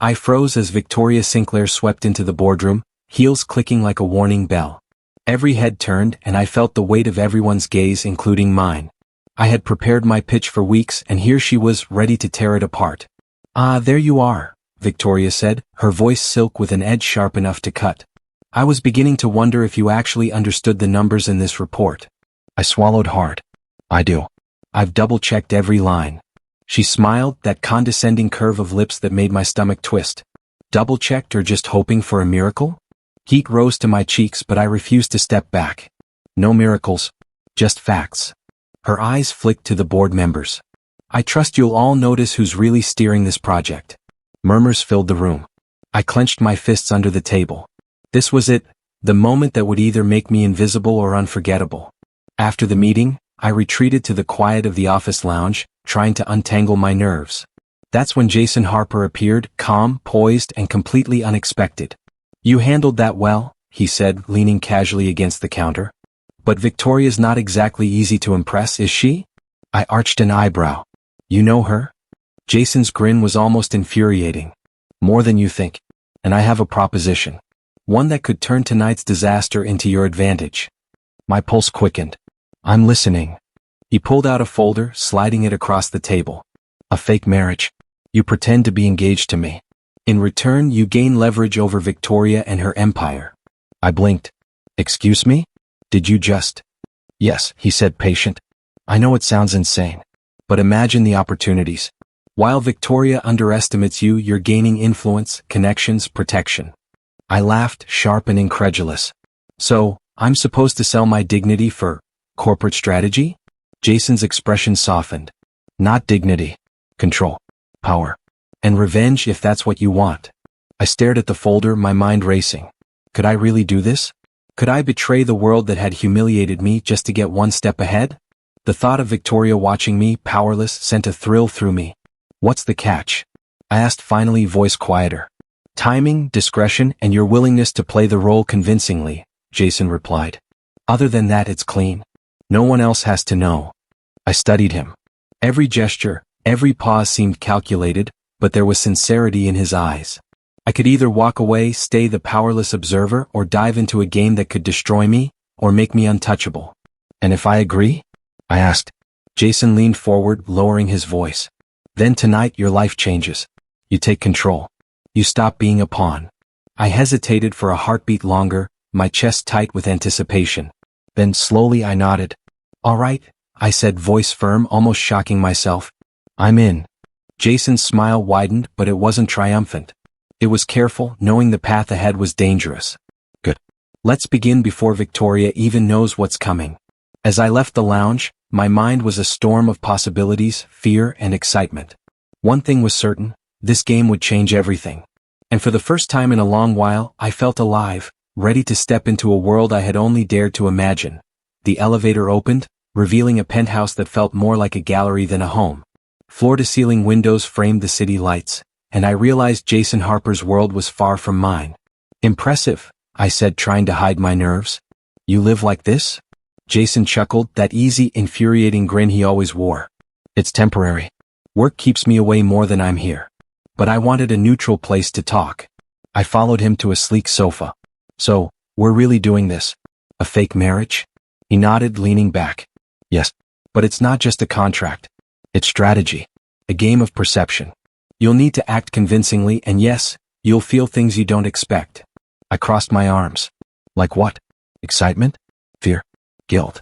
I froze as Victoria Sinclair swept into the boardroom, heels clicking like a warning bell. Every head turned and I felt the weight of everyone's gaze, including mine. I had prepared my pitch for weeks and here she was, ready to tear it apart. "Ah, there you are," Victoria said, her voice silk with an edge sharp enough to cut. "I was beginning to wonder if you actually understood the numbers in this report." I swallowed hard. "I do. I've double-checked every line." She smiled, that condescending curve of lips that made my stomach twist. Double-checked or just hoping for a miracle? Heat rose to my cheeks but I refused to step back. No miracles. Just facts. Her eyes flicked to the board members. "I trust you'll all notice who's really steering this project." Murmurs filled the room. I clenched my fists under the table. This was it, the moment that would either make me invisible or unforgettable. After the meeting, I retreated to the quiet of the office lounge, trying to untangle my nerves. That's when Jason Harper appeared, calm, poised, and completely unexpected. "You handled that well," he said, leaning casually against the counter. "But Victoria's not exactly easy to impress, is she?" I arched an eyebrow. "You know her?" Jason's grin was almost infuriating. "More than you think. And I have a proposition. One that could turn tonight's disaster into your advantage." My pulse quickened. "I'm listening." He pulled out a folder, sliding it across the table. "A fake marriage. You pretend to be engaged to me. In return, you gain leverage over Victoria and her empire." I blinked. "Excuse me? Did you just—" "Yes," he said, patient. "I know it sounds insane. But imagine the opportunities. While Victoria underestimates you, you're gaining influence, connections, protection." I laughed, sharp and incredulous. "So, I'm supposed to sell my dignity for corporate strategy?" Jason's expression softened. "Not dignity. Control. Power. And revenge if that's what you want." I stared at the folder, my mind racing. Could I really do this? Could I betray the world that had humiliated me just to get one step ahead? The thought of Victoria watching me, powerless, sent a thrill through me. "What's the catch?" I asked, finally, voice quieter. "Timing, discretion, and your willingness to play the role convincingly," Jason replied. "Other than that, it's clean. No one else has to know." I studied him. Every gesture, every pause seemed calculated, but there was sincerity in his eyes. I could either walk away, stay the powerless observer, or dive into a game that could destroy me, or make me untouchable. "And if I agree?" I asked. Jason leaned forward, lowering his voice. "Then tonight your life changes. You take control. You stop being a pawn." I hesitated for a heartbeat longer, my chest tight with anticipation. Then slowly I nodded. "All right," I said, voice firm, almost shocking myself. "I'm in." Jason's smile widened, but it wasn't triumphant. It was careful, knowing the path ahead was dangerous. "Good. Let's begin before Victoria even knows what's coming." As I left the lounge, my mind was a storm of possibilities, fear, and excitement. One thing was certain, this game would change everything. And for the first time in a long while, I felt alive, ready to step into a world I had only dared to imagine. The elevator opened, revealing a penthouse that felt more like a gallery than a home. Floor-to-ceiling windows framed the city lights, and I realized Jason Harper's world was far from mine. "Impressive," I said, trying to hide my nerves. "You live like this?" Jason chuckled, that easy, infuriating grin he always wore. "It's temporary. Work keeps me away more than I'm here." But I wanted a neutral place to talk. I followed him to a sleek sofa. "So, we're really doing this? A fake marriage?" He nodded, leaning back. "Yes. But it's not just a contract. It's strategy. A game of perception. You'll need to act convincingly, and yes, you'll feel things you don't expect." I crossed my arms. "Like what? Excitement? Fear? Guilt?"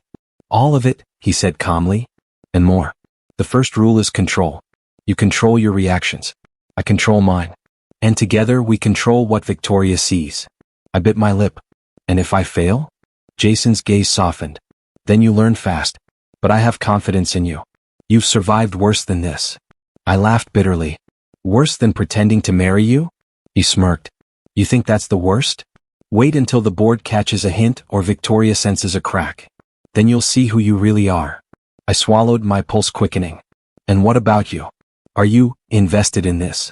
"All of it," he said calmly. "And more. The first rule is control. You control your reactions. I control mine. And together we control what Victoria sees." I bit my lip. "And if I fail?" Jason's gaze softened. "Then you learn fast. But I have confidence in you. You've survived worse than this." I laughed bitterly. "Worse than pretending to marry you?" He smirked. "You think that's the worst? Wait until the board catches a hint or Victoria senses a crack. Then you'll see who you really are." I swallowed, my pulse quickening. "And what about you? Are you invested in this?"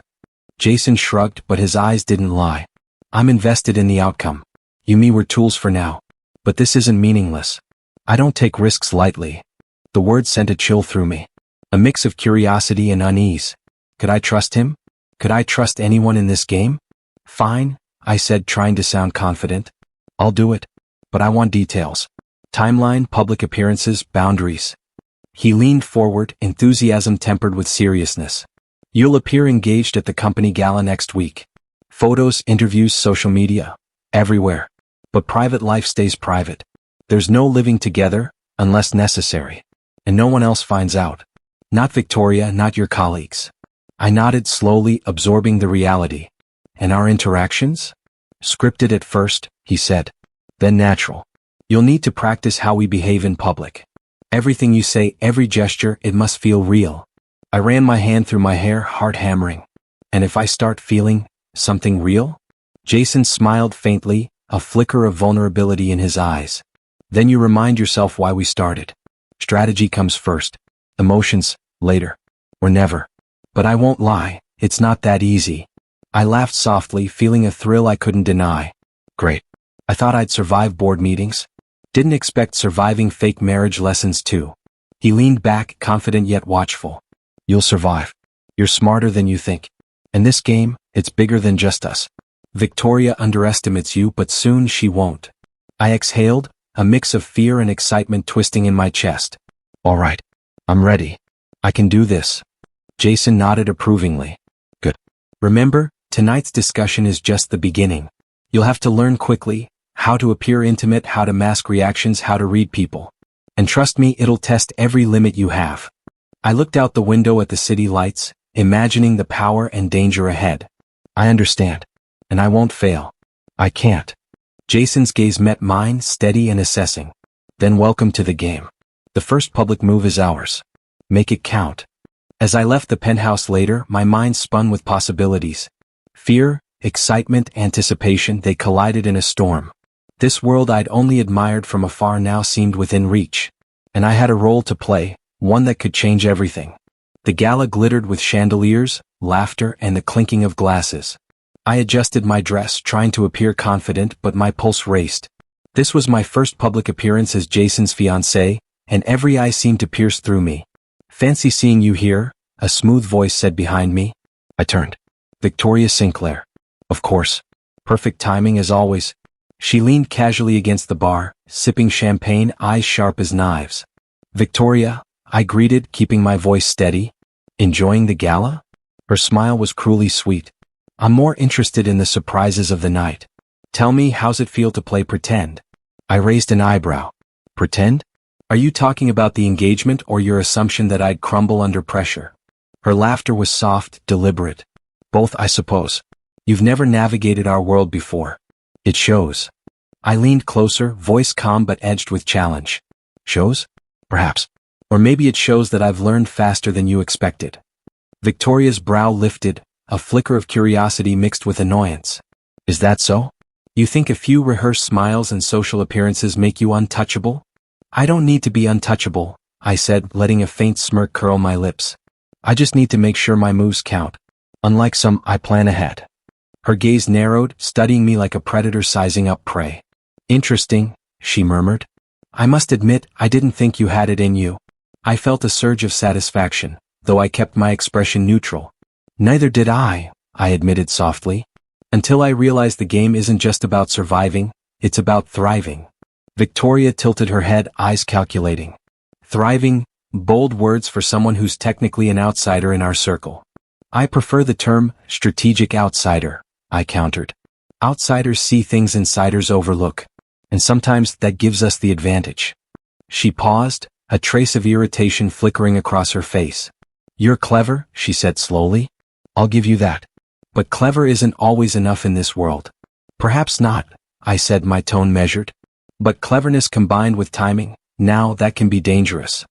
Jason shrugged, but his eyes didn't lie. "I'm invested in the outcome. You me were tools for now. But this isn't meaningless. I don't take risks lightly." The word sent a chill through me. A mix of curiosity and unease. Could I trust him? Could I trust anyone in this game? Fine, I said, trying to sound confident. I'll do it. But I want details. Timeline, public appearances, boundaries. He leaned forward, enthusiasm tempered with seriousness. You'll appear engaged at the company gala next week. Photos, interviews, social media. Everywhere. But private life stays private. There's no living together, unless necessary. And no one else finds out. Not Victoria, not your colleagues. I nodded slowly, absorbing the reality. And our interactions? Scripted at first, he said. Then natural. You'll need to practice how we behave in public. Everything you say, every gesture, it must feel real. I ran my hand through my hair, heart hammering. And if I start feeling something real? Jason smiled faintly, a flicker of vulnerability in his eyes. Then you remind yourself why we started. Strategy comes first. Emotions, later. Or never. But I won't lie, it's not that easy. I laughed softly, feeling a thrill I couldn't deny. Great. I thought I'd survive board meetings. Didn't expect surviving fake marriage lessons too. He leaned back, confident yet watchful. You'll survive. You're smarter than you think. And this game, it's bigger than just us. Victoria underestimates you, but soon she won't. I exhaled, a mix of fear and excitement twisting in my chest. All right. I'm ready. I can do this. Jason nodded approvingly. Good. Remember, tonight's discussion is just the beginning. You'll have to learn quickly, how to appear intimate, how to mask reactions, how to read people. And trust me, it'll test every limit you have. I looked out the window at the city lights, imagining the power and danger ahead. I understand. And I won't fail. I can't. Jason's gaze met mine, steady and assessing. Then welcome to the game. The first public move is ours. Make it count. As I left the penthouse later, my mind spun with possibilities. Fear, excitement, anticipation, they collided in a storm. This world I'd only admired from afar now seemed within reach. And I had a role to play, one that could change everything. The gala glittered with chandeliers, laughter, and the clinking of glasses. I adjusted my dress, trying to appear confident, but my pulse raced. This was my first public appearance as Jason's fiancée, and every eye seemed to pierce through me. Fancy seeing you here, a smooth voice said behind me. I turned. Victoria Sinclair. Of course. Perfect timing as always. She leaned casually against the bar, sipping champagne, eyes sharp as knives. Victoria, I greeted, keeping my voice steady. Enjoying the gala? Her smile was cruelly sweet. I'm more interested in the surprises of the night. Tell me, how's it feel to play pretend? I raised an eyebrow. Pretend? Are you talking about the engagement or your assumption that I'd crumble under pressure? Her laughter was soft, deliberate. Both, I suppose. You've never navigated our world before. It shows. I leaned closer, voice calm but edged with challenge. Shows? Perhaps. Or maybe it shows that I've learned faster than you expected. Victoria's brow lifted, a flicker of curiosity mixed with annoyance. Is that so? You think a few rehearsed smiles and social appearances make you untouchable? I don't need to be untouchable, I said, letting a faint smirk curl my lips. I just need to make sure my moves count. Unlike some, I plan ahead. Her gaze narrowed, studying me like a predator sizing up prey. Interesting, she murmured. I must admit, I didn't think you had it in you. I felt a surge of satisfaction, though I kept my expression neutral. Neither did I admitted softly. Until I realized the game isn't just about surviving, it's about thriving. Victoria tilted her head, eyes calculating. Thriving, bold words for someone who's technically an outsider in our circle. I prefer the term, strategic outsider, I countered. Outsiders see things insiders overlook. And sometimes that gives us the advantage. She paused, a trace of irritation flickering across her face. You're clever, she said slowly. I'll give you that. But clever isn't always enough in this world. Perhaps not, I said, my tone measured. But cleverness combined with timing, now that can be dangerous.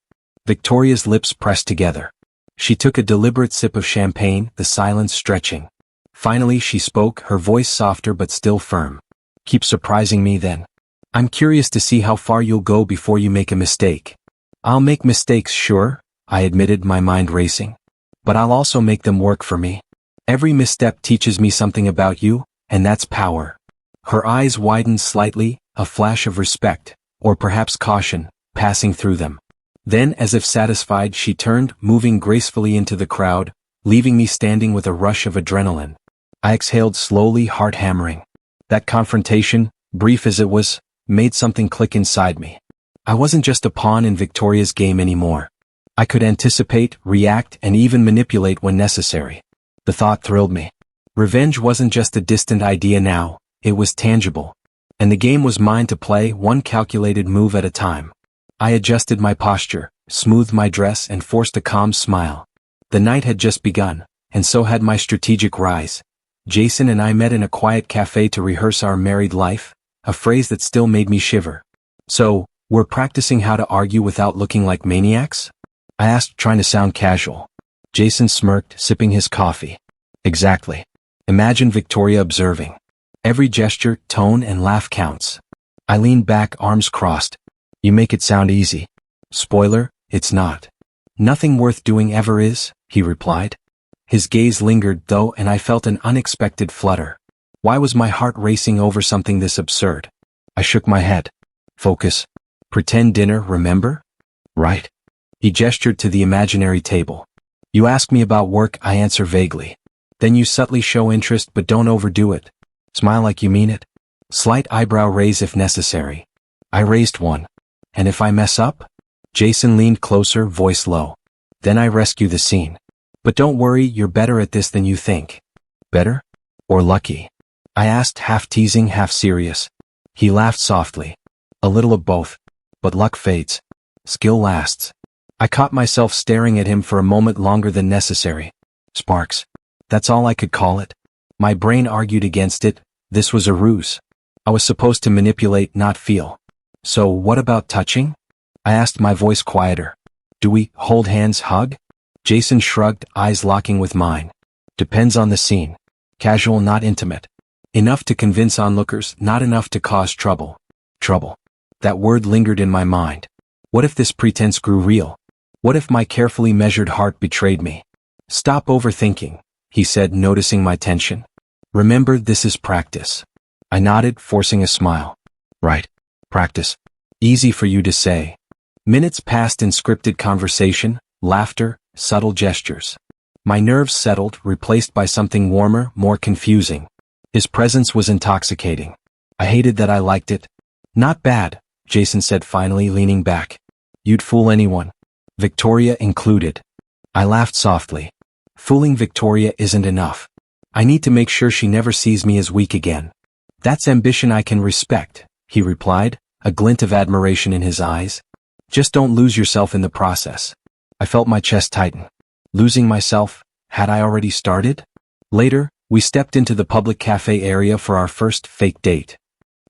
Victoria's lips pressed together. She took a deliberate sip of champagne, the silence stretching. Finally she spoke, her voice softer but still firm. Keep surprising me then. I'm curious to see how far you'll go before you make a mistake. I'll make mistakes, sure, I admitted, my mind racing. But I'll also make them work for me. Every misstep teaches me something about you, and that's power. Her eyes widened slightly, a flash of respect, or perhaps caution, passing through them. Then, as if satisfied, she turned, moving gracefully into the crowd, leaving me standing with a rush of adrenaline. I exhaled slowly, heart hammering. That confrontation, brief as it was, made something click inside me. I wasn't just a pawn in Victoria's game anymore. I could anticipate, react, and even manipulate when necessary. The thought thrilled me. Revenge wasn't just a distant idea now, it was tangible. And the game was mine to play, one calculated move at a time. I adjusted my posture, smoothed my dress, and forced a calm smile. The night had just begun, and so had my strategic rise. Jason and I met in a quiet cafe to rehearse our married life, a phrase that still made me shiver. "So, we're practicing how to argue without looking like maniacs?" I asked, trying to sound casual. Jason smirked, sipping his coffee. "Exactly. Imagine Victoria observing. Every gesture, tone, and laugh counts." I leaned back, arms crossed. "You make it sound easy. Spoiler, it's not. Nothing worth doing ever is," he replied. His gaze lingered, though, and I felt an unexpected flutter. Why was my heart racing over something this absurd? I shook my head. "Focus. Pretend dinner, remember? Right." He gestured to the imaginary table. "You ask me about work, I answer vaguely. Then you subtly show interest, but don't overdo it. Smile like you mean it. Slight eyebrow raise if necessary." I raised one. "And if I mess up?" Jason leaned closer, voice low. "Then I rescue the scene. But don't worry, you're better at this than you think." "Better? Or lucky?" I asked, half teasing, half serious. He laughed softly. "A little of both. But luck fades. Skill lasts." I caught myself staring at him for a moment longer than necessary. Sparks. That's all I could call it. My brain argued against it. This was a ruse. I was supposed to manipulate, not feel. "So what about touching?" I asked, my voice quieter. "Do we hold hands, hug?" Jason shrugged, eyes locking with mine. "Depends on the scene. Casual, not intimate. Enough to convince onlookers, not enough to cause trouble." Trouble. That word lingered in my mind. What if this pretense grew real? What if my carefully measured heart betrayed me? "Stop overthinking," he said, noticing my tension. "Remember, this is practice." I nodded, forcing a smile. "Right. Practice. Easy for you to say." Minutes passed in scripted conversation, laughter, subtle gestures. My nerves settled, replaced by something warmer, more confusing. His presence was intoxicating. I hated that I liked it. "Not bad," Jason said finally, leaning back. "You'd fool anyone. Victoria included." I laughed softly. "Fooling Victoria isn't enough. I need to make sure she never sees me as weak again." "That's ambition I can respect," he replied, a glint of admiration in his eyes. "Just don't lose yourself in the process." I felt my chest tighten. Losing myself? Had I already started? Later, we stepped into the public cafe area for our first fake date.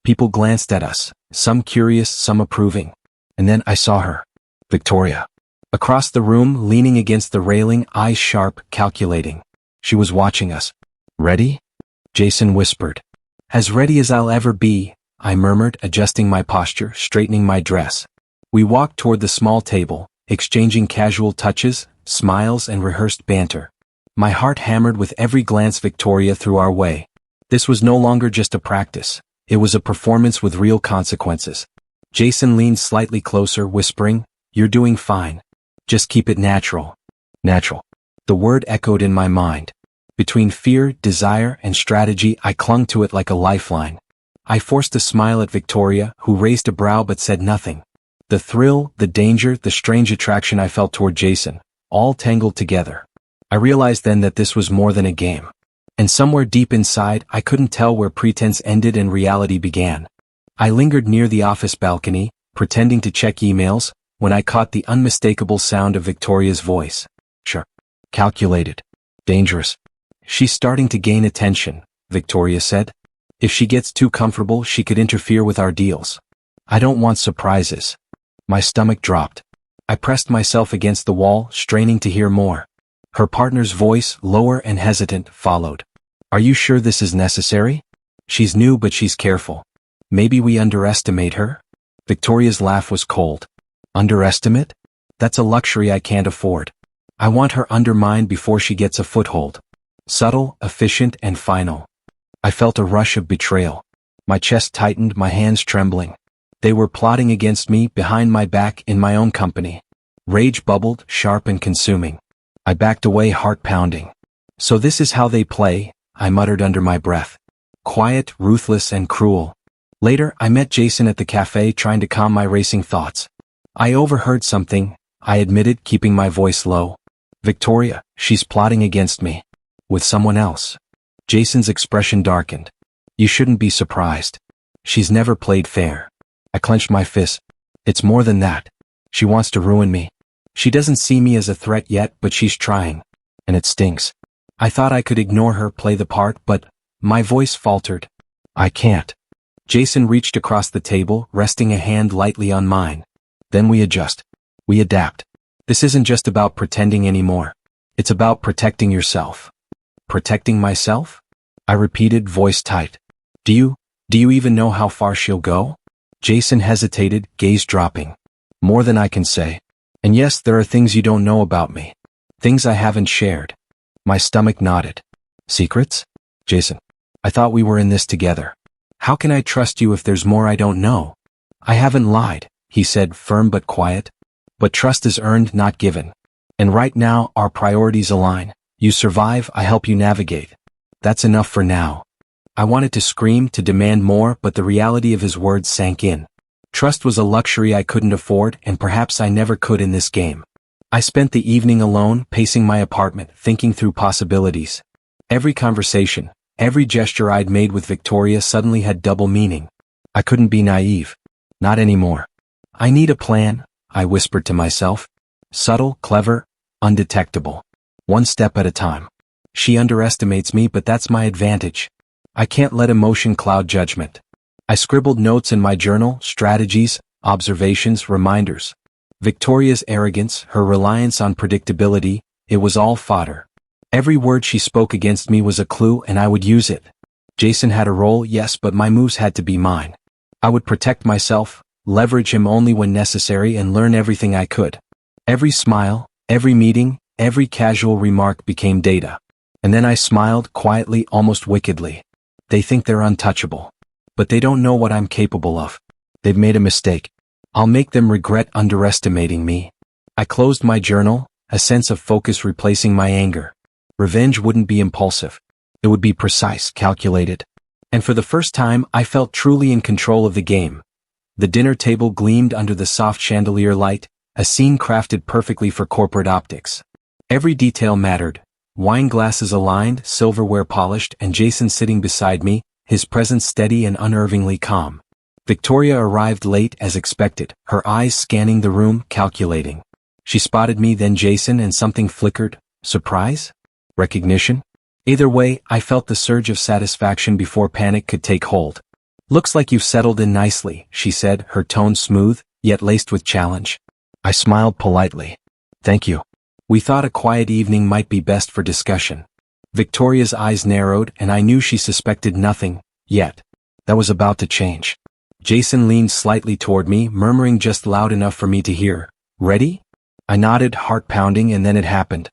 People glanced at us, some curious, some approving. And then I saw her. Victoria. Across the room, leaning against the railing, eyes sharp, calculating. She was watching us. "Ready?" Jason whispered. "As ready as I'll ever be," I murmured, adjusting my posture, straightening my dress. We walked toward the small table, exchanging casual touches, smiles, and rehearsed banter. My heart hammered with every glance Victoria threw our way. This was no longer just a practice. It was a performance with real consequences. Jason leaned slightly closer, whispering, "You're doing fine. Just keep it natural." Natural. The word echoed in my mind. Between fear, desire, and strategy, I clung to it like a lifeline. I forced a smile at Victoria, who raised a brow but said nothing. The thrill, the danger, the strange attraction I felt toward Jason, all tangled together. I realized then that this was more than a game. And somewhere deep inside, I couldn't tell where pretense ended and reality began. I lingered near the office balcony, pretending to check emails, when I caught the unmistakable sound of Victoria's voice. Sure. Calculated. Dangerous. "She's starting to gain attention," Victoria said. "If she gets too comfortable, she could interfere with our deals. I don't want surprises." My stomach dropped. I pressed myself against the wall, straining to hear more. Her partner's voice, lower and hesitant, followed. "Are you sure this is necessary? She's new but she's careful. Maybe we underestimate her?" Victoria's laugh was cold. "Underestimate? That's a luxury I can't afford. I want her undermined before she gets a foothold. Subtle, efficient, and final." I felt a rush of betrayal. My chest tightened, my hands trembling. They were plotting against me, behind my back, in my own company. Rage bubbled, sharp and consuming. I backed away, heart pounding. So this is how they play, I muttered under my breath. Quiet, ruthless, and cruel. Later, I met Jason at the cafe trying to calm my racing thoughts. I overheard something, I admitted, keeping my voice low. Victoria, she's plotting against me. With someone else. Jason's expression darkened. You shouldn't be surprised. She's never played fair. I clenched my fist. It's more than that. She wants to ruin me. She doesn't see me as a threat yet, but she's trying. And it stinks. I thought I could ignore her, play the part, but my voice faltered. I can't. Jason reached across the table, resting a hand lightly on mine. Then we adjust. We adapt. This isn't just about pretending anymore. It's about protecting yourself. Protecting myself? I repeated, voice tight. Do you even know how far she'll go? Jason hesitated, gaze dropping. More than I can say. And yes, there are things you don't know about me. Things I haven't shared. My stomach nodded. Secrets? Jason, I thought we were in this together. How can I trust you if there's more I don't know? I haven't lied, he said, firm but quiet. But trust is earned, not given. And right now, our priorities align. You survive, I help you navigate. That's enough for now. I wanted to scream, to demand more, but the reality of his words sank in. Trust was a luxury I couldn't afford, and perhaps I never could in this game. I spent the evening alone, pacing my apartment, thinking through possibilities. Every conversation, every gesture I'd made with Victoria suddenly had double meaning. I couldn't be naive. Not anymore. I need a plan, I whispered to myself. Subtle, clever, undetectable. One step at a time. She underestimates me, but that's my advantage. I can't let emotion cloud judgment. I scribbled notes in my journal, strategies, observations, reminders. Victoria's arrogance, her reliance on predictability, it was all fodder. Every word she spoke against me was a clue, and I would use it. Jason had a role, yes, but my moves had to be mine. I would protect myself, leverage him only when necessary, and learn everything I could. Every smile, every meeting, every casual remark became data. And then I smiled, quietly, almost wickedly. They think they're untouchable. But they don't know what I'm capable of. They've made a mistake. I'll make them regret underestimating me. I closed my journal, a sense of focus replacing my anger. Revenge wouldn't be impulsive. It would be precise, calculated. And for the first time, I felt truly in control of the game. The dinner table gleamed under the soft chandelier light, a scene crafted perfectly for corporate optics. Every detail mattered. Wine glasses aligned, silverware polished, and Jason sitting beside me, his presence steady and unnervingly calm. Victoria arrived late as expected, her eyes scanning the room, calculating. She spotted me, then Jason, and something flickered. Surprise? Recognition? Either way, I felt the surge of satisfaction before panic could take hold. Looks like you've settled in nicely, she said, her tone smooth, yet laced with challenge. I smiled politely. Thank you. We thought a quiet evening might be best for discussion. Victoria's eyes narrowed, and I knew she suspected nothing, yet. That was about to change. Jason leaned slightly toward me, murmuring just loud enough for me to hear. Ready? I nodded, heart pounding, and then it happened.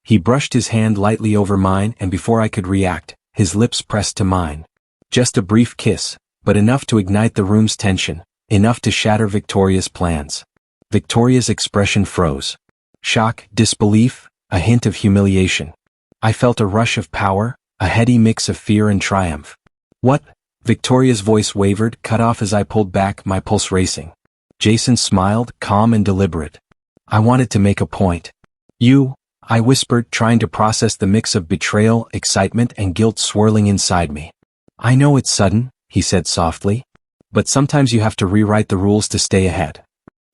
He brushed his hand lightly over mine, and before I could react, his lips pressed to mine. Just a brief kiss, but enough to ignite the room's tension, enough to shatter Victoria's plans. Victoria's expression froze. Shock, disbelief, a hint of humiliation. I felt a rush of power, a heady mix of fear and triumph. What? Victoria's voice wavered, cut off as I pulled back, my pulse racing. Jason smiled, calm and deliberate. I wanted to make a point. You, I whispered, trying to process the mix of betrayal, excitement, and guilt swirling inside me. I know it's sudden, he said softly. But sometimes you have to rewrite the rules to stay ahead.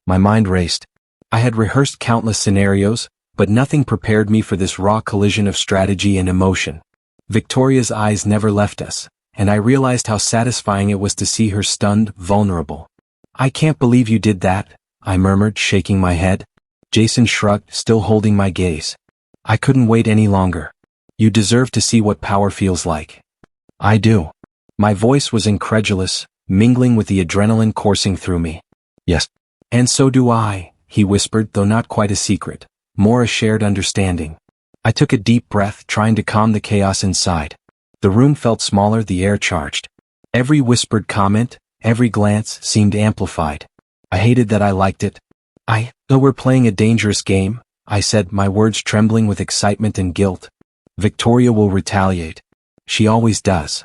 My mind raced. I had rehearsed countless scenarios, but nothing prepared me for this raw collision of strategy and emotion. Victoria's eyes never left us, and I realized how satisfying it was to see her stunned, vulnerable. I can't believe you did that, I murmured, shaking my head. Jason shrugged, still holding my gaze. I couldn't wait any longer. You deserve to see what power feels like. I do. My voice was incredulous, mingling with the adrenaline coursing through me. Yes. And so do I, he whispered, though not quite a secret, more a shared understanding. I took a deep breath, trying to calm the chaos inside. The room felt smaller, the air charged. Every whispered comment, every glance seemed amplified. I hated that I liked it. Though we're playing a dangerous game, I said, my words trembling with excitement and guilt. Victoria will retaliate. She always does.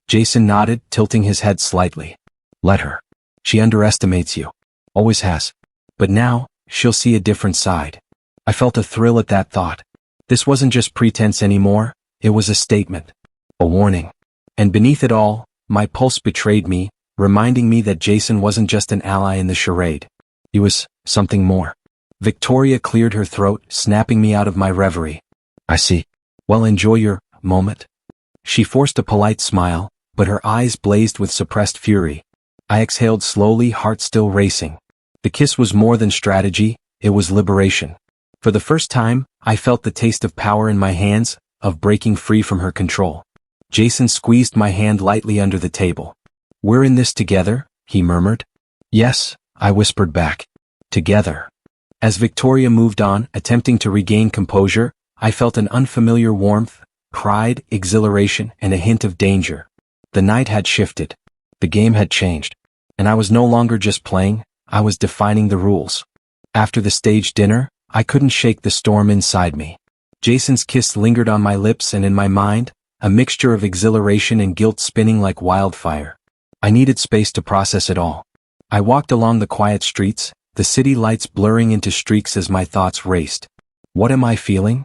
Jason nodded, tilting his head slightly. Let her. She underestimates you. Always has. But now, she'll see a different side. I felt a thrill at that thought. This wasn't just pretense anymore, it was a statement. A warning. And beneath it all, my pulse betrayed me, reminding me that Jason wasn't just an ally in the charade. He was something more. Victoria cleared her throat, snapping me out of my reverie. I see. Well, enjoy your moment. She forced a polite smile, but her eyes blazed with suppressed fury. I exhaled slowly, heart still racing. The kiss was more than strategy, it was liberation. For the first time, I felt the taste of power in my hands, of breaking free from her control. Jason squeezed my hand lightly under the table. We're in this together, he murmured. Yes, I whispered back. Together. As Victoria moved on, attempting to regain composure, I felt an unfamiliar warmth, pride, exhilaration, and a hint of danger. The night had shifted. The game had changed. And I was no longer just playing, I was defining the rules. After the staged dinner, I couldn't shake the storm inside me. Jason's kiss lingered on my lips and in my mind, a mixture of exhilaration and guilt spinning like wildfire. I needed space to process it all. I walked along the quiet streets, the city lights blurring into streaks as my thoughts raced. What am I feeling?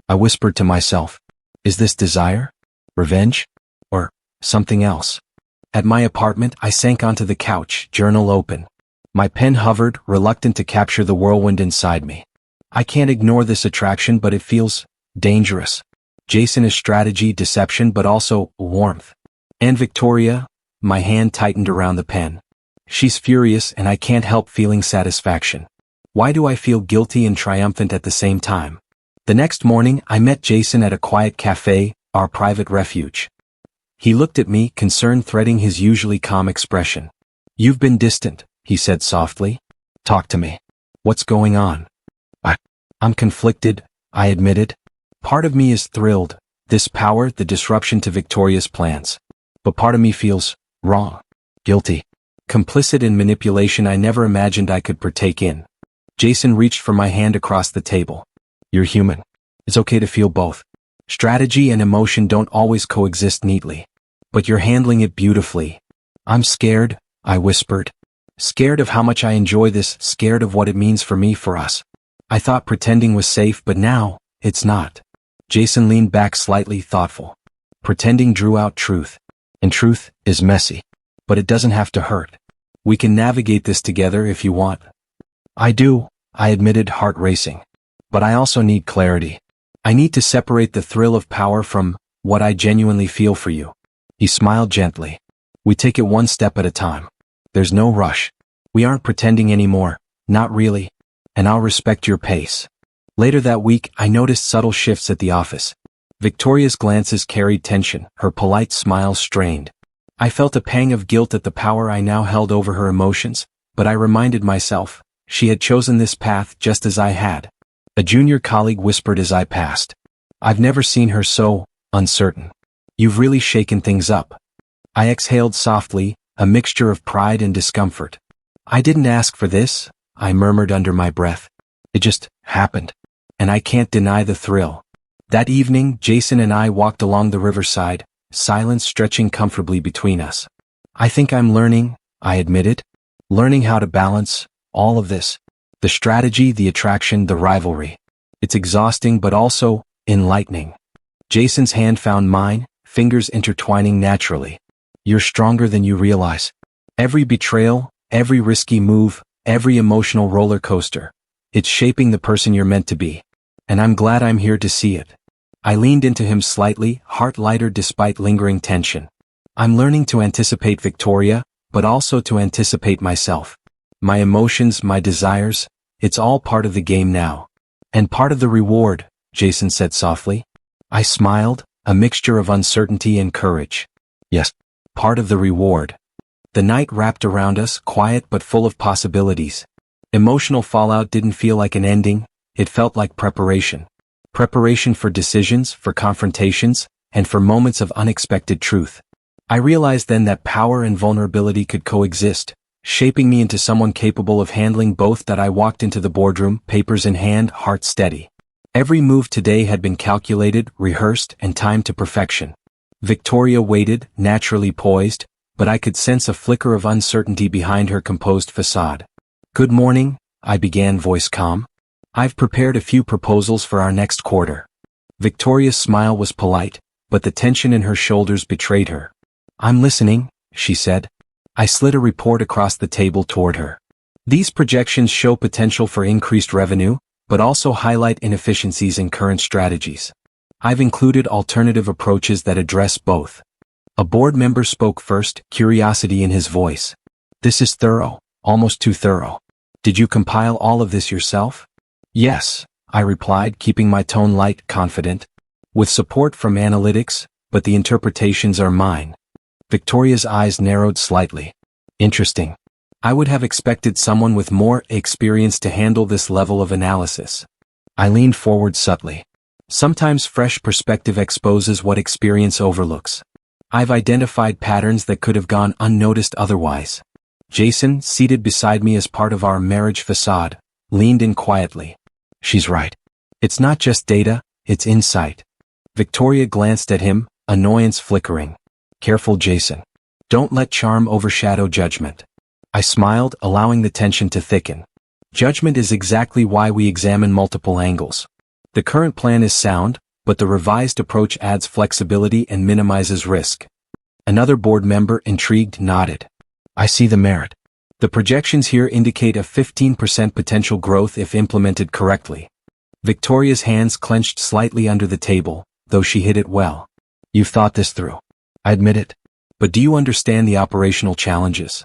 I whispered to myself. Is this desire? Revenge? Or something else? At my apartment, I sank onto the couch, journal open. My pen hovered, reluctant to capture the whirlwind inside me. I can't ignore this attraction, but it feels dangerous. Jason is strategy, deception, but also warmth. And Victoria, my hand tightened around the pen. She's furious and I can't help feeling satisfaction. Why do I feel guilty and triumphant at the same time? The next morning, I met Jason at a quiet cafe, our private refuge. He looked at me, concern threading his usually calm expression. You've been distant, he said softly. Talk to me. What's going on? I'm conflicted, I admitted. Part of me is thrilled, this power, the disruption to Victoria's plans. But part of me feels wrong, guilty, complicit in manipulation I never imagined I could partake in. Jason reached for my hand across the table. You're human. It's okay to feel both. Strategy and emotion don't always coexist neatly. But you're handling it beautifully. I'm scared, I whispered. Scared of how much I enjoy this, scared of what it means for me, for us. I thought pretending was safe, but now, it's not. Jason leaned back slightly, thoughtful. Pretending drew out truth. And truth is messy. But it doesn't have to hurt. We can navigate this together if you want. I do, I admitted, heart racing. But I also need clarity. I need to separate the thrill of power from what I genuinely feel for you. He smiled gently. We take it one step at a time. There's no rush. We aren't pretending anymore, not really. And I'll respect your pace. Later that week, I noticed subtle shifts at the office. Victoria's glances carried tension, her polite smile strained. I felt a pang of guilt at the power I now held over her emotions, but I reminded myself, she had chosen this path just as I had. A junior colleague whispered as I passed. I've never seen her so uncertain. You've really shaken things up. I exhaled softly, a mixture of pride and discomfort. I didn't ask for this, I murmured under my breath. It just happened. And I can't deny the thrill. That evening, Jason and I walked along the riverside, silence stretching comfortably between us. I think I'm learning, I admitted. Learning how to balance all of this. The strategy, the attraction, the rivalry. It's exhausting but also enlightening. Jason's hand found mine, fingers intertwining naturally. You're stronger than you realize. Every betrayal, every risky move, every emotional roller coaster. It's shaping the person you're meant to be. And I'm glad I'm here to see it. I leaned into him slightly, heart lighter despite lingering tension. I'm learning to anticipate Victoria, but also to anticipate myself. My emotions, my desires, it's all part of the game now. And part of the reward, Jason said softly. I smiled, a mixture of uncertainty and courage. Yes, part of the reward. The night wrapped around us, quiet but full of possibilities. Emotional fallout didn't feel like an ending, it felt like preparation. Preparation for decisions, for confrontations, and for moments of unexpected truth. I realized then that power and vulnerability could coexist, shaping me into someone capable of handling both. That I walked into the boardroom, papers in hand, heart steady. Every move today had been calculated, rehearsed, and timed to perfection. Victoria waited, naturally poised, but I could sense a flicker of uncertainty behind her composed facade. "Good morning," I began, voice calm. "I've prepared a few proposals for our next quarter." Victoria's smile was polite, but the tension in her shoulders betrayed her. "I'm listening," she said. I slid a report across the table toward her. "These projections show potential for increased revenue, but also highlight inefficiencies in current strategies. I've included alternative approaches that address both." A board member spoke first, curiosity in his voice. "This is thorough, almost too thorough. Did you compile all of this yourself?" "Yes," I replied, keeping my tone light, confident. "With support from analytics, but the interpretations are mine." Victoria's eyes narrowed slightly. "Interesting. I would have expected someone with more experience to handle this level of analysis." I leaned forward subtly. "Sometimes fresh perspective exposes what experience overlooks. I've identified patterns that could have gone unnoticed otherwise." Jason, seated beside me as part of our marriage facade, leaned in quietly. "She's right. It's not just data, it's insight." Victoria glanced at him, annoyance flickering. "Careful, Jason. Don't let charm overshadow judgment." I smiled, allowing the tension to thicken. "Judgment is exactly why we examine multiple angles. The current plan is sound, but the revised approach adds flexibility and minimizes risk." Another board member, intrigued, nodded. "I see the merit. The projections here indicate a 15% potential growth if implemented correctly." Victoria's hands clenched slightly under the table, though she hid it well. "You've thought this through. I admit it. But do you understand the operational challenges?"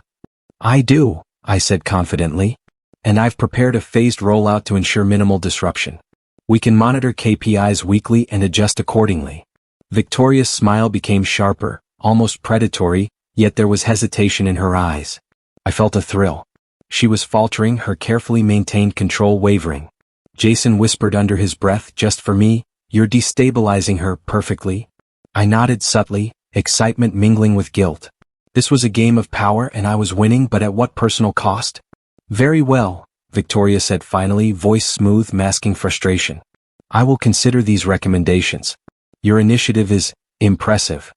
"I do," I said confidently. "And I've prepared a phased rollout to ensure minimal disruption. We can monitor KPIs weekly and adjust accordingly." Victoria's smile became sharper, almost predatory, yet there was hesitation in her eyes. I felt a thrill. She was faltering, her carefully maintained control wavering. Jason whispered under his breath, "Just for me, you're destabilizing her perfectly." I nodded subtly, excitement mingling with guilt. This was a game of power and I was winning, but at what personal cost? "Very well," Victoria said finally, voice smooth, masking frustration. "I will consider these recommendations. Your initiative is impressive."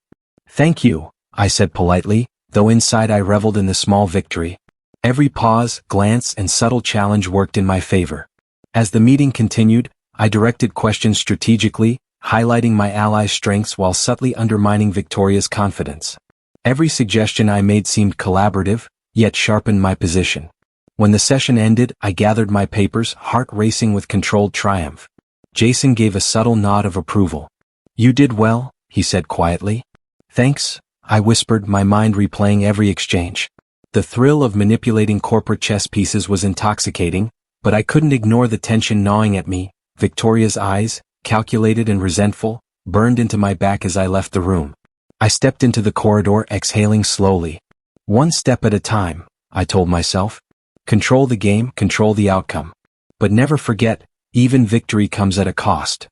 "Thank you," I said politely, though inside I reveled in the small victory. Every pause, glance, and subtle challenge worked in my favor. As the meeting continued, I directed questions strategically, highlighting my allies' strengths while subtly undermining Victoria's confidence. Every suggestion I made seemed collaborative, yet sharpened my position. When the session ended, I gathered my papers, heart racing with controlled triumph. Jason gave a subtle nod of approval. "You did well," he said quietly. "Thanks," I whispered, my mind replaying every exchange. The thrill of manipulating corporate chess pieces was intoxicating, but I couldn't ignore the tension gnawing at me. Victoria's eyes, calculated and resentful, burned into my back as I left the room. I stepped into the corridor, exhaling slowly. One step at a time, I told myself. Control the game, control the outcome. But never forget, even victory comes at a cost.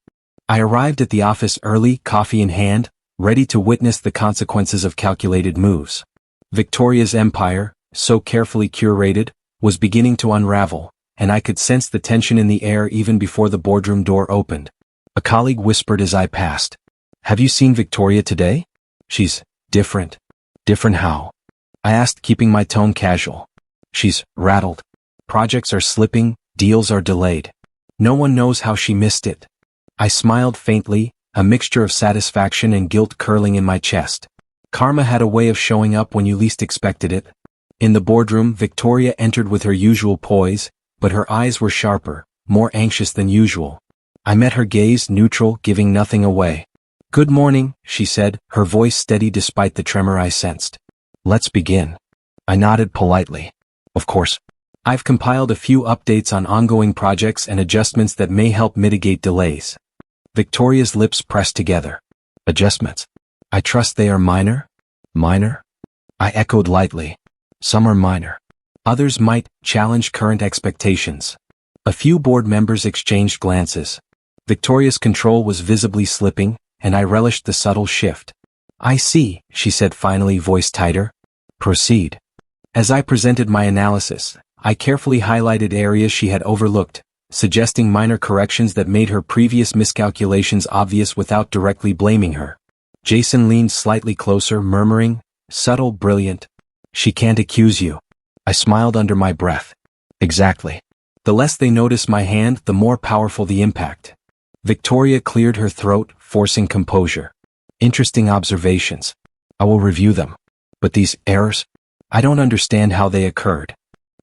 I arrived at the office early, coffee in hand, ready to witness the consequences of calculated moves. Victoria's empire, so carefully curated, was beginning to unravel, and I could sense the tension in the air even before the boardroom door opened. A colleague whispered as I passed. "Have you seen Victoria today? She's different." "Different how?" I asked, keeping my tone casual. "She's rattled. Projects are slipping, deals are delayed. No one knows how she missed it." I smiled faintly, a mixture of satisfaction and guilt curling in my chest. Karma had a way of showing up when you least expected it. In the boardroom, Victoria entered with her usual poise, but her eyes were sharper, more anxious than usual. I met her gaze, neutral, giving nothing away. "Good morning," she said, her voice steady despite the tremor I sensed. "Let's begin." I nodded politely. "Of course. I've compiled a few updates on ongoing projects and adjustments that may help mitigate delays." Victoria's lips pressed together. "Adjustments? I trust they are minor?" "Minor?" I echoed lightly. "Some are minor. Others might challenge current expectations." A few board members exchanged glances. Victoria's control was visibly slipping, and I relished the subtle shift. "I see," she said finally, voice tighter. "Proceed." As I presented my analysis, I carefully highlighted areas she had overlooked, suggesting minor corrections that made her previous miscalculations obvious without directly blaming her. Jason leaned slightly closer, murmuring, "Subtle, brilliant. She can't accuse you." I smiled under my breath. Exactly. The less they notice my hand, the more powerful the impact. Victoria cleared her throat, forcing composure. Interesting observations. I will review them. But these errors? I don't understand how they occurred.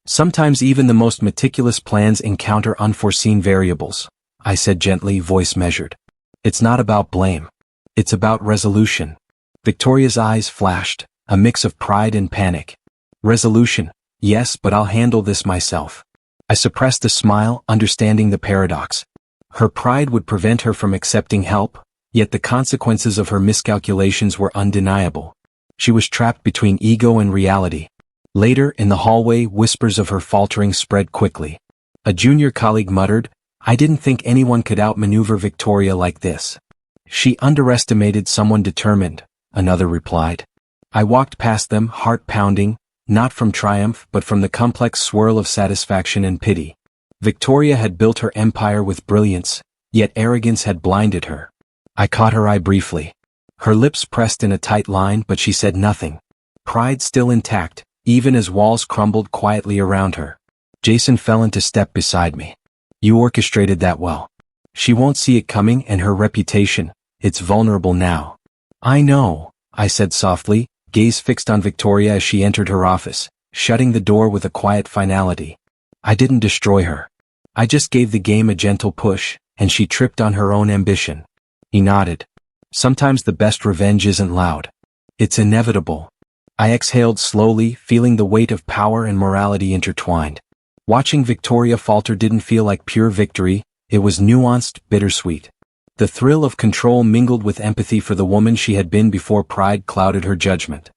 Sometimes even the most meticulous plans encounter unforeseen variables, I said gently, voice measured. It's not about blame. It's about resolution. Victoria's eyes flashed, a mix of pride and panic. Resolution? Yes, but I'll handle this myself. I suppressed a smile, understanding the paradox. Her pride would prevent her from accepting help, yet the consequences of her miscalculations were undeniable. She was trapped between ego and reality. Later, in the hallway, whispers of her faltering spread quickly. A junior colleague muttered, "I didn't think anyone could outmaneuver Victoria like this." "She underestimated someone determined," another replied. I walked past them, heart pounding, not from triumph but from the complex swirl of satisfaction and pity. Victoria had built her empire with brilliance, yet arrogance had blinded her. I caught her eye briefly. Her lips pressed in a tight line, but she said nothing. Pride still intact, even as walls crumbled quietly around her. Jason fell into step beside me. "You orchestrated that well. She won't see it coming, and her reputation, it's vulnerable now." "I know," I said softly, gaze fixed on Victoria as she entered her office, shutting the door with a quiet finality. "I didn't destroy her. I just gave the game a gentle push, and she tripped on her own ambition." He nodded. "Sometimes the best revenge isn't loud. It's inevitable." I exhaled slowly, feeling the weight of power and morality intertwined. Watching Victoria falter didn't feel like pure victory, it was nuanced, bittersweet. The thrill of control mingled with empathy for the woman she had been before pride clouded her judgment.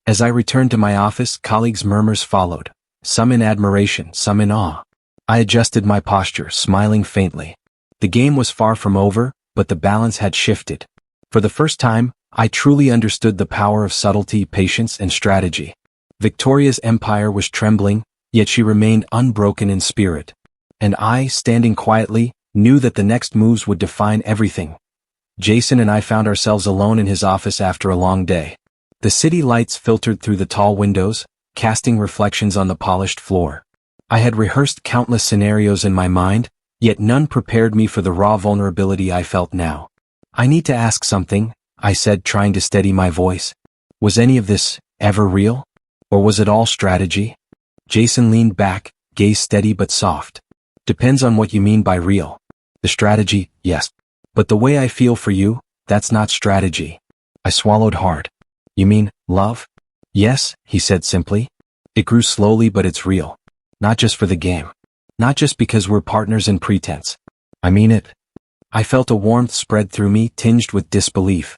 As I returned to my office, colleagues' murmurs followed, some in admiration, some in awe. I adjusted my posture, smiling faintly. The game was far from over, but the balance had shifted. For the first time, I truly understood the power of subtlety, patience, and strategy. Victoria's empire was trembling, yet she remained unbroken in spirit. And I, standing quietly, knew that the next moves would define everything. Jason and I found ourselves alone in his office after a long day. The city lights filtered through the tall windows, casting reflections on the polished floor. I had rehearsed countless scenarios in my mind, yet none prepared me for the raw vulnerability I felt now. "I need to ask something," I said, trying to steady my voice. "Was any of this ever real? Or was it all strategy?" Jason leaned back, gaze steady but soft. "Depends on what you mean by real. The strategy, yes. But the way I feel for you, that's not strategy." I swallowed hard. "You mean love?" "Yes," he said simply. "It grew slowly, but it's real. Not just for the game. Not just because we're partners in pretense. I mean it." I felt a warmth spread through me, tinged with disbelief.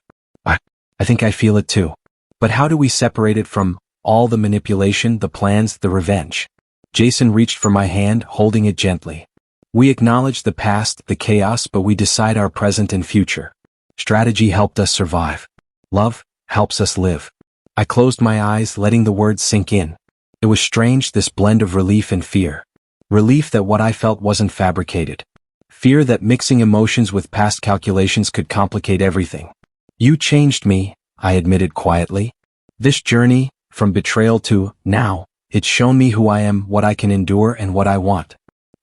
I think I feel it too. But how do we separate it from all the manipulation, the plans, the revenge? Jason reached for my hand, holding it gently. "We acknowledge the past, the chaos, but we decide our present and future. Strategy helped us survive. Love helps us live." I closed my eyes, letting the words sink in. It was strange, this blend of relief and fear. Relief that what I felt wasn't fabricated. Fear that mixing emotions with past calculations could complicate everything. "You changed me," I admitted quietly. "This journey, from betrayal to now, it's shown me who I am, what I can endure, and what I want.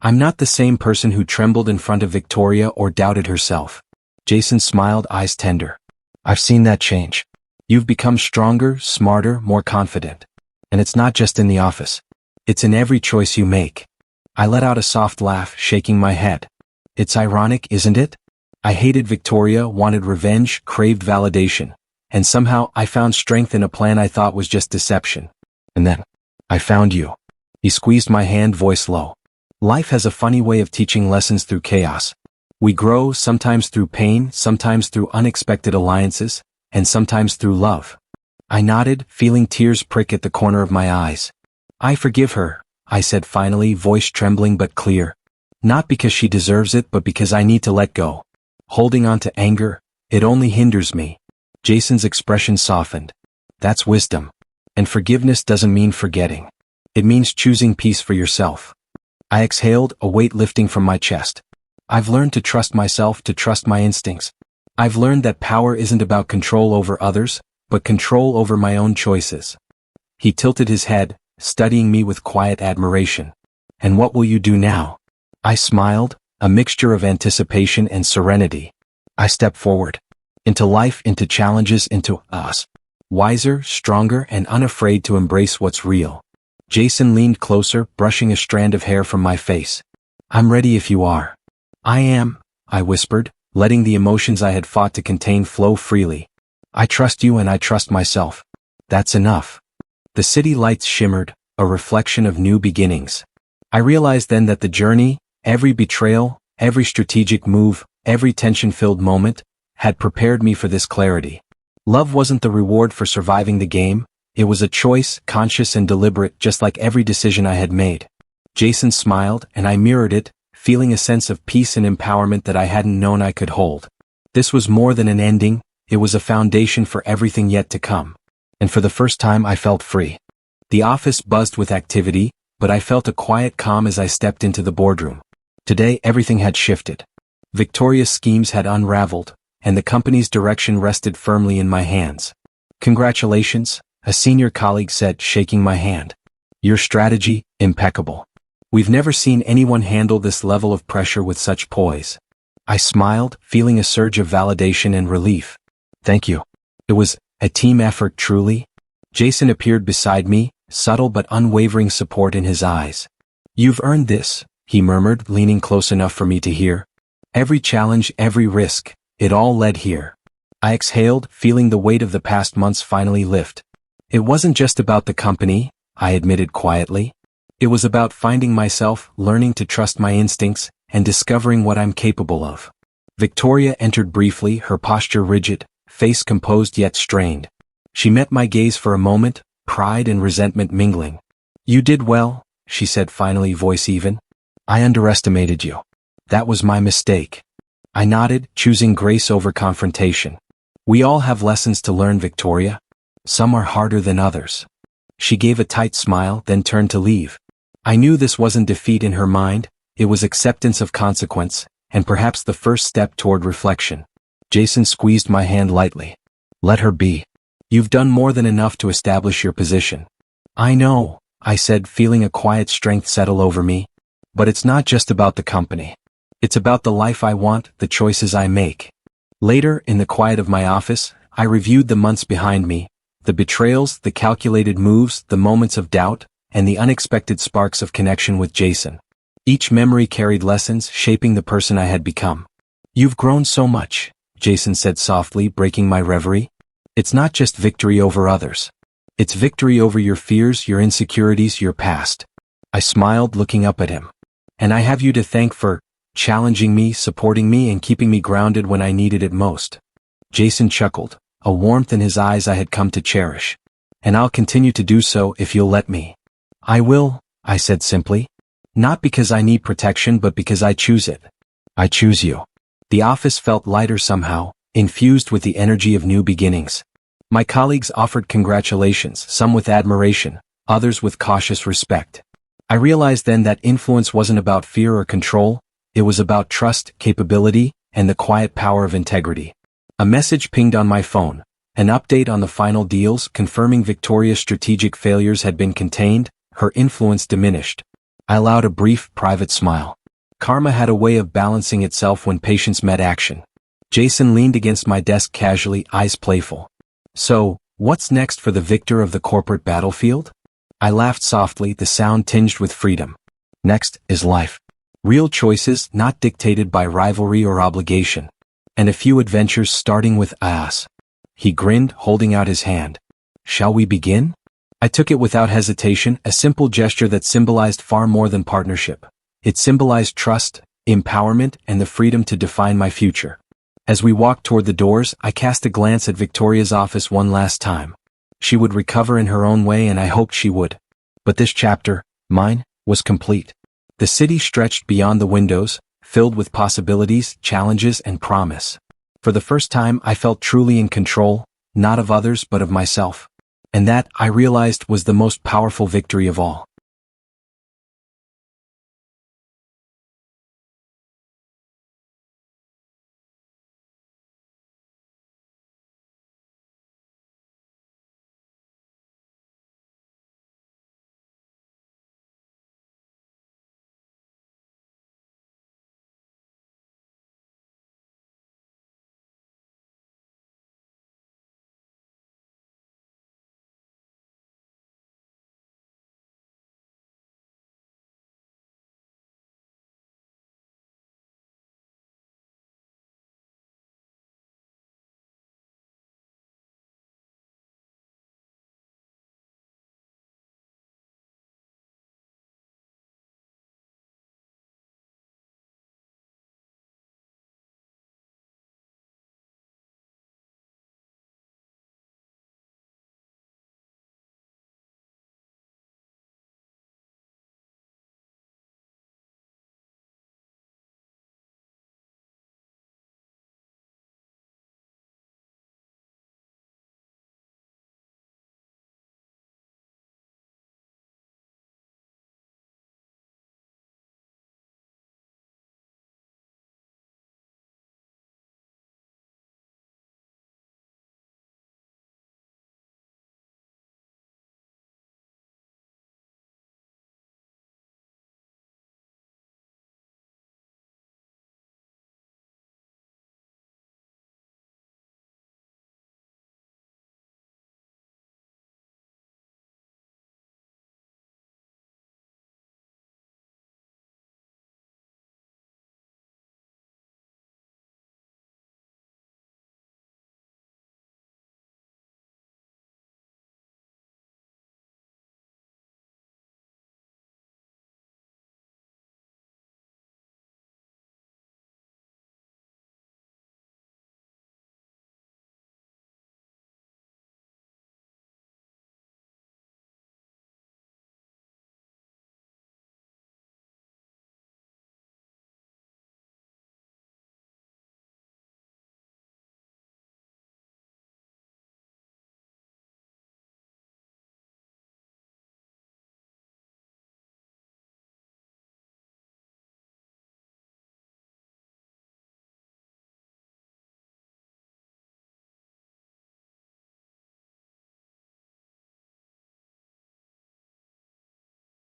I'm not the same person who trembled in front of Victoria or doubted herself." Jason smiled, eyes tender. "I've seen that change. You've become stronger, smarter, more confident. And it's not just in the office. It's in every choice you make." I let out a soft laugh, shaking my head. "It's ironic, isn't it? I hated Victoria, wanted revenge, craved validation. And somehow I found strength in a plan I thought was just deception. And then, I found you." He squeezed my hand, voice low. "Life has a funny way of teaching lessons through chaos. We grow, sometimes through pain, sometimes through unexpected alliances, and sometimes through love." I nodded, feeling tears prick at the corner of my eyes. "I forgive her," I said finally, voice trembling but clear. "Not because she deserves it, but because I need to let go. Holding on to anger, it only hinders me." Jason's expression softened. "That's wisdom. And forgiveness doesn't mean forgetting. It means choosing peace for yourself. I exhaled, a weight lifting from my chest. I've learned to trust myself, to trust my instincts. I've learned that power isn't about control over others, but control over my own choices. He tilted his head, studying me with quiet admiration. And what will you do now? I smiled, a mixture of anticipation and serenity. I stepped forward. Into life, into challenges, into us. Wiser, stronger, and unafraid to embrace what's real. Jason leaned closer, brushing a strand of hair from my face. I'm ready if you are. I am, I whispered, letting the emotions I had fought to contain flow freely. I trust you and I trust myself. That's enough. The city lights shimmered, a reflection of new beginnings. I realized then that the journey, every betrayal, every strategic move, every tension-filled moment, had prepared me for this clarity. Love wasn't the reward for surviving the game, it was a choice, conscious and deliberate, just like every decision I had made. Jason smiled, and I mirrored it, feeling a sense of peace and empowerment that I hadn't known I could hold. This was more than an ending, it was a foundation for everything yet to come. And for the first time I felt free. The office buzzed with activity, but I felt a quiet calm as I stepped into the boardroom. Today everything had shifted. Victoria's schemes had unraveled, and the company's direction rested firmly in my hands. Congratulations, a senior colleague said, shaking my hand. Your strategy, impeccable. We've never seen anyone handle this level of pressure with such poise. I smiled, feeling a surge of validation and relief. Thank you. It was a team effort, truly. Jason appeared beside me, subtle but unwavering support in his eyes. You've earned this, he murmured, leaning close enough for me to hear. Every challenge, every risk, it all led here. I exhaled, feeling the weight of the past months finally lift. It wasn't just about the company, I admitted quietly. It was about finding myself, learning to trust my instincts, and discovering what I'm capable of. Victoria entered briefly, her posture rigid, face composed yet strained. She met my gaze for a moment, pride and resentment mingling. You did well, she said finally, voice even. I underestimated you. That was my mistake. I nodded, choosing grace over confrontation. We all have lessons to learn, Victoria. Some are harder than others. She gave a tight smile, then turned to leave. I knew this wasn't defeat in her mind, it was acceptance of consequence, and perhaps the first step toward reflection. Jason squeezed my hand lightly. Let her be. You've done more than enough to establish your position. I know, I said, feeling a quiet strength settle over me. But it's not just about the company. It's about the life I want, the choices I make. Later, in the quiet of my office, I reviewed the months behind me, the betrayals, the calculated moves, the moments of doubt, and the unexpected sparks of connection with Jason. Each memory carried lessons, shaping the person I had become. You've grown so much, Jason said softly, breaking my reverie. It's not just victory over others. It's victory over your fears, your insecurities, your past. I smiled, looking up at him. And I have you to thank for challenging me, supporting me, and keeping me grounded when I needed it most. Jason chuckled, a warmth in his eyes I had come to cherish. And I'll continue to do so if you'll let me. I will, I said simply. Not because I need protection, but because I choose it. I choose you. The office felt lighter somehow, infused with the energy of new beginnings. My colleagues offered congratulations, some with admiration, others with cautious respect. I realized then that influence wasn't about fear or control, it was about trust, capability, and the quiet power of integrity. A message pinged on my phone, an update on the final deals confirming Victoria's strategic failures had been contained, her influence diminished. I allowed a brief, private smile. Karma had a way of balancing itself when patience met action. Jason leaned against my desk casually, eyes playful. So, what's next for the victor of the corporate battlefield? I laughed softly, the sound tinged with freedom. Next is life. Real choices, not dictated by rivalry or obligation. And a few adventures starting with us. He grinned, holding out his hand. Shall we begin? I took it without hesitation, a simple gesture that symbolized far more than partnership. It symbolized trust, empowerment, and the freedom to define my future. As we walked toward the doors, I cast a glance at Victoria's office one last time. She would recover in her own way, and I hoped she would. But this chapter, mine, was complete. The city stretched beyond the windows, filled with possibilities, challenges, and promise. For the first time, I felt truly in control, not of others but of myself. And that, I realized, was the most powerful victory of all.